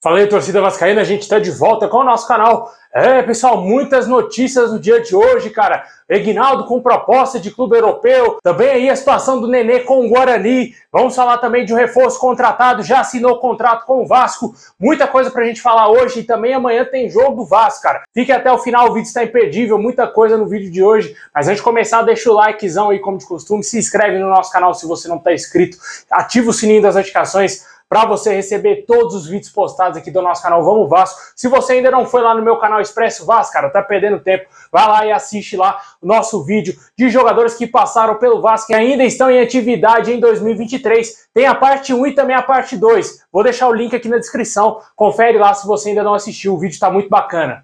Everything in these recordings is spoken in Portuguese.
Fala aí, torcida vascaína, a gente tá de volta com o nosso canal. Pessoal, muitas notícias no dia de hoje, cara. Reginaldo com proposta de clube europeu. Também aí a situação do Nenê com o Guarani. Vamos falar também de um reforço contratado, já assinou contrato com o Vasco. Muita coisa pra gente falar hoje e também amanhã tem jogo do Vasco, cara. Fique até o final, o vídeo está imperdível, muita coisa no vídeo de hoje. Mas antes de começar, deixa o likezão aí como de costume, se inscreve no nosso canal se você não tá inscrito, ativa o sininho das notificações para você receber todos os vídeos postados aqui do nosso canal Vamos Vasco. Se você ainda não foi lá no meu canal Expresso Vasco, cara, tá perdendo tempo, vai lá e assiste lá o nosso vídeo de jogadores que passaram pelo Vasco e ainda estão em atividade em 2023. Tem a parte 1 e também a parte 2. Vou deixar o link aqui na descrição, confere lá se você ainda não assistiu, o vídeo tá muito bacana.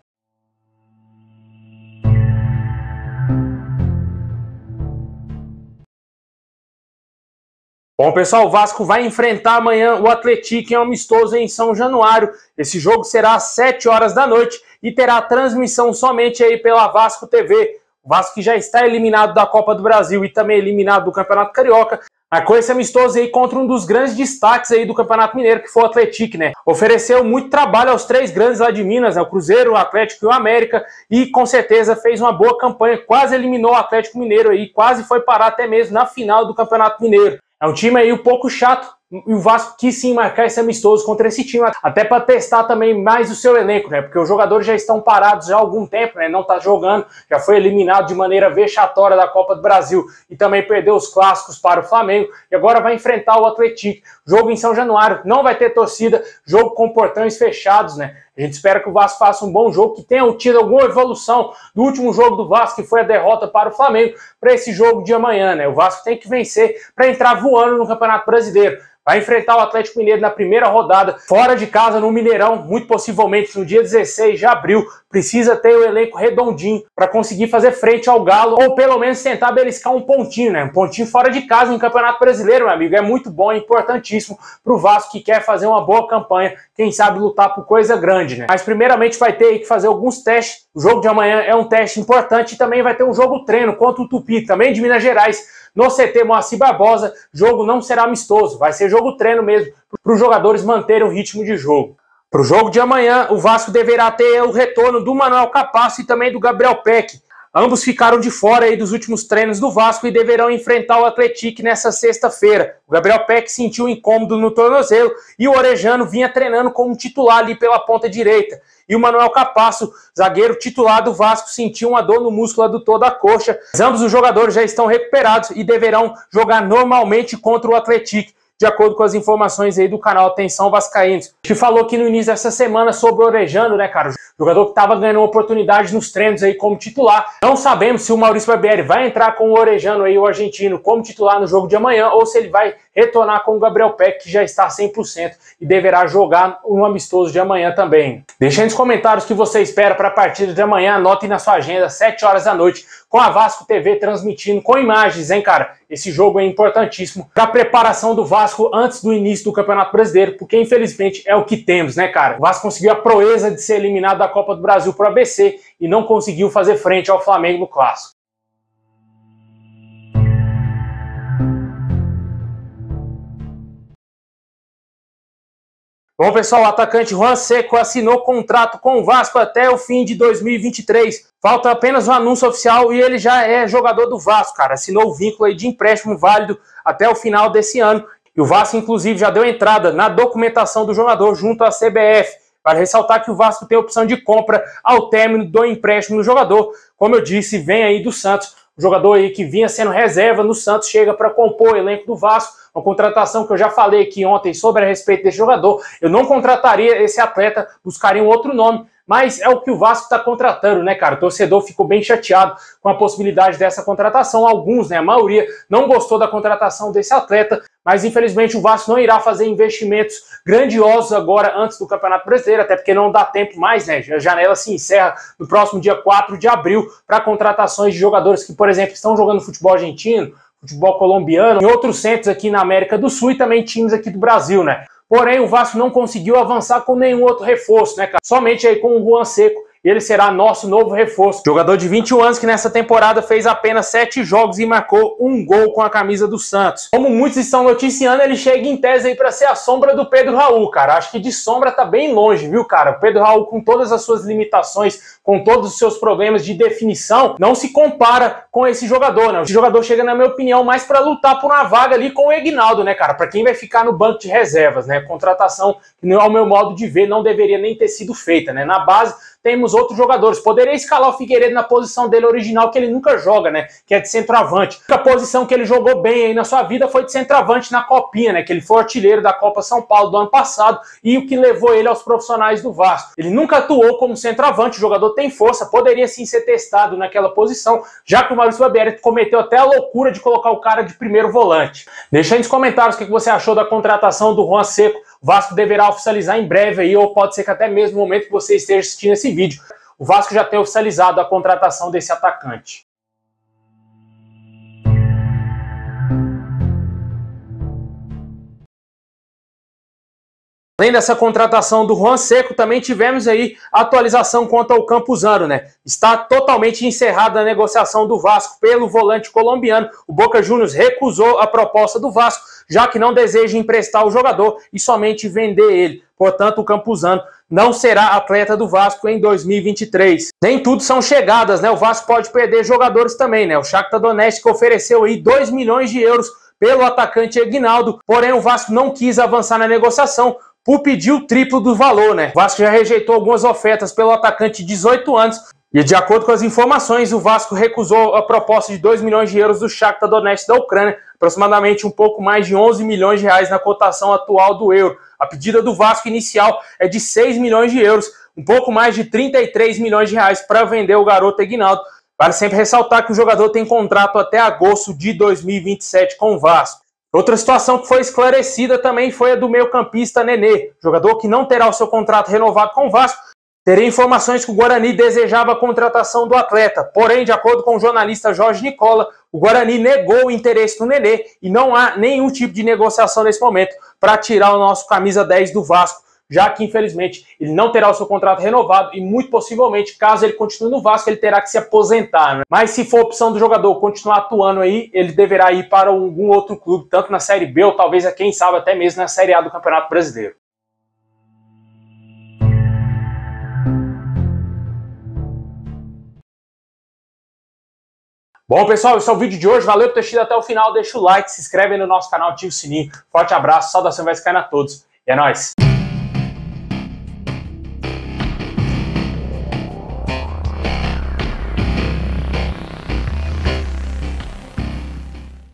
Bom, pessoal, o Vasco vai enfrentar amanhã o Atlético em amistoso em São Januário. Esse jogo será às 7 horas da noite e terá transmissão somente aí pela Vasco TV. O Vasco que já está eliminado da Copa do Brasil e também eliminado do Campeonato Carioca, marcou esse amistoso aí contra um dos grandes destaques aí do Campeonato Mineiro, que foi o Atlético, né? Ofereceu muito trabalho aos três grandes lá de Minas, né? O Cruzeiro, o Atlético e o América, e com certeza fez uma boa campanha, quase eliminou o Atlético Mineiro aí, quase foi parar até mesmo na final do Campeonato Mineiro. É um time aí um pouco chato, e o Vasco quis sim marcar esse amistoso contra esse time, até para testar também mais o seu elenco, né? Porque os jogadores já estão parados já há algum tempo, né? Não tá jogando, já foi eliminado de maneira vexatória da Copa do Brasil e também perdeu os clássicos para o Flamengo e agora vai enfrentar o Atlético. Jogo em São Januário, não vai ter torcida, jogo com portões fechados, né? A gente espera que o Vasco faça um bom jogo, que tenha tido alguma evolução do último jogo do Vasco, que foi a derrota para o Flamengo, para esse jogo de amanhã, né? O Vasco tem que vencer para entrar voando no Campeonato Brasileiro. Vai enfrentar o Atlético Mineiro na primeira rodada, fora de casa, no Mineirão, muito possivelmente no dia 16 de abril. Precisa ter o elenco redondinho para conseguir fazer frente ao Galo, ou pelo menos tentar beliscar um pontinho, né? Um pontinho fora de casa no Campeonato Brasileiro, meu amigo. É muito bom, é importantíssimo para o Vasco que quer fazer uma boa campanha, quem sabe lutar por coisa grande, né? Mas primeiramente vai ter que fazer alguns testes. O jogo de amanhã é um teste importante e também vai ter um jogo treino contra o Tupi, também de Minas Gerais, no CT Moacir Barbosa. Jogo não será amistoso, vai ser jogo treino mesmo, para os jogadores manterem o ritmo de jogo. Para o jogo de amanhã, o Vasco deverá ter o retorno do Manuel Capasso e também do Gabriel Peck. Ambos ficaram de fora aí dos últimos treinos do Vasco e deverão enfrentar o Atlético nessa sexta-feira. O Gabriel Peck sentiu um incômodo no tornozelo e o Orejano vinha treinando como titular ali pela ponta direita. E o Manuel Capasso, zagueiro titular do Vasco, sentiu uma dor no músculo adutor da coxa. Ambos os jogadores já estão recuperados e deverão jogar normalmente contra o Atlético, de acordo com as informações aí do canal Atenção Vascaínos. A gente falou aqui no início dessa semana sobre o Orejano, né, cara? O jogador que estava ganhando uma oportunidade nos treinos aí como titular. Não sabemos se o Maurício Barbieri vai entrar com o Orejano aí, o argentino, como titular no jogo de amanhã, ou se ele vai retornar com o Gabriel Peck, que já está 100% e deverá jogar no amistoso de amanhã também. Deixe aí nos comentários o que você espera para a partida de amanhã. Anote na sua agenda, 7 horas da noite, com a Vasco TV transmitindo com imagens, hein, cara? Esse jogo é importantíssimo para a preparação do Vasco antes do início do Campeonato Brasileiro, porque infelizmente é o que temos, né, cara? O Vasco conseguiu a proeza de ser eliminado da Copa do Brasil pro ABC e não conseguiu fazer frente ao Flamengo no Clássico. Bom, pessoal, o atacante Juan Seco assinou contrato com o Vasco até o fim de 2023. Falta apenas um anúncio oficial e ele já é jogador do Vasco, cara. Assinou o vínculo aí de empréstimo válido até o final desse ano. E o Vasco, inclusive, já deu entrada na documentação do jogador junto à CBF. Vale ressaltar que o Vasco tem opção de compra ao término do empréstimo do jogador. Como eu disse, vem aí do Santos. O jogador aí que vinha sendo reserva no Santos chega para compor o elenco do Vasco. Uma contratação que eu já falei aqui ontem sobre a respeito desse jogador. Eu não contrataria esse atleta, buscaria um outro nome, mas é o que o Vasco está contratando, né, cara? O torcedor ficou bem chateado com a possibilidade dessa contratação. Alguns, né, a maioria, não gostou da contratação desse atleta, mas infelizmente o Vasco não irá fazer investimentos grandiosos agora antes do Campeonato Brasileiro, até porque não dá tempo mais, né? A janela se encerra no próximo dia 4 de abril para contratações de jogadores que, por exemplo, estão jogando futebol argentino, futebol colombiano, em outros centros aqui na América do Sul e também times aqui do Brasil, né? Porém, o Vasco não conseguiu avançar com nenhum outro reforço, né, cara? Somente aí com o Juan Seco e ele será nosso novo reforço. Jogador de 21 anos que nessa temporada fez apenas 7 jogos e marcou 1 gol com a camisa do Santos. Como muitos estão noticiando, ele chega em tese aí para ser a sombra do Pedro Raul, cara. Acho que de sombra tá bem longe, viu, cara? O Pedro Raul, com todas as suas limitações, com todos os seus problemas de definição, não se compara com esse jogador, né? Esse jogador chega, na minha opinião, mais para lutar por uma vaga ali com o Aguinaldo, né, cara? Para quem vai ficar no banco de reservas, né? Contratação que, ao meu modo de ver, não deveria nem ter sido feita, né? Na base, temos outros jogadores. Poderia escalar o Figueiredo na posição dele original, que ele nunca joga, né? Que é de centroavante. A posição que ele jogou bem aí na sua vida foi de centroavante na Copinha, né? Que ele foi artilheiro da Copa São Paulo do ano passado e o que levou ele aos profissionais do Vasco. Ele nunca atuou como centroavante, o jogador tem força, poderia sim ser testado naquela posição, já que o Maurício Barbieri cometeu até a loucura de colocar o cara de primeiro volante. Deixa aí nos comentários o que você achou da contratação do Juan Seco. O Vasco deverá oficializar em breve aí, ou pode ser que até mesmo no momento que você esteja assistindo esse vídeo, o Vasco já tenha oficializado a contratação desse atacante. Além dessa contratação do Juan Seco, também tivemos aí a atualização quanto ao Campuzano, né? Está totalmente encerrada a negociação do Vasco pelo volante colombiano. O Boca Juniors recusou a proposta do Vasco, já que não deseja emprestar o jogador e somente vender ele. Portanto, o Campuzano não será atleta do Vasco em 2023. Nem tudo são chegadas, né? O Vasco pode perder jogadores também, né? O Shakhtar Donetsk ofereceu aí 2 milhões de euros pelo atacante Aguinaldo, porém o Vasco não quis avançar na negociação por pedir o triplo do valor, né? O Vasco já rejeitou algumas ofertas pelo atacante de 18 anos e, de acordo com as informações, o Vasco recusou a proposta de 2 milhões de euros do Shakhtar Donetsk da Ucrânia, aproximadamente um pouco mais de 11 milhões de reais na cotação atual do euro. A pedida do Vasco inicial é de 6 milhões de euros, um pouco mais de 33 milhões de reais para vender o garoto Aguinaldo. Vale sempre ressaltar que o jogador tem contrato até agosto de 2027 com o Vasco. Outra situação que foi esclarecida também foi a do meio-campista Nenê, jogador que não terá o seu contrato renovado com o Vasco. Teria informações que o Guarani desejava a contratação do atleta, porém, de acordo com o jornalista Jorge Nicola, o Guarani negou o interesse no Nenê e não há nenhum tipo de negociação nesse momento para tirar o nosso camisa 10 do Vasco, já que, infelizmente, ele não terá o seu contrato renovado e, muito possivelmente, caso ele continue no Vasco, ele terá que se aposentar, né? Mas se for opção do jogador continuar atuando aí, ele deverá ir para algum outro clube, tanto na Série B ou talvez, quem sabe, até mesmo na Série A do Campeonato Brasileiro. Bom, pessoal, esse é o vídeo de hoje. Valeu por ter assistido até o final. Deixa o like, se inscreve aí no nosso canal, ativa o sininho. Forte abraço, saudação vascaína a todos. E é nóis!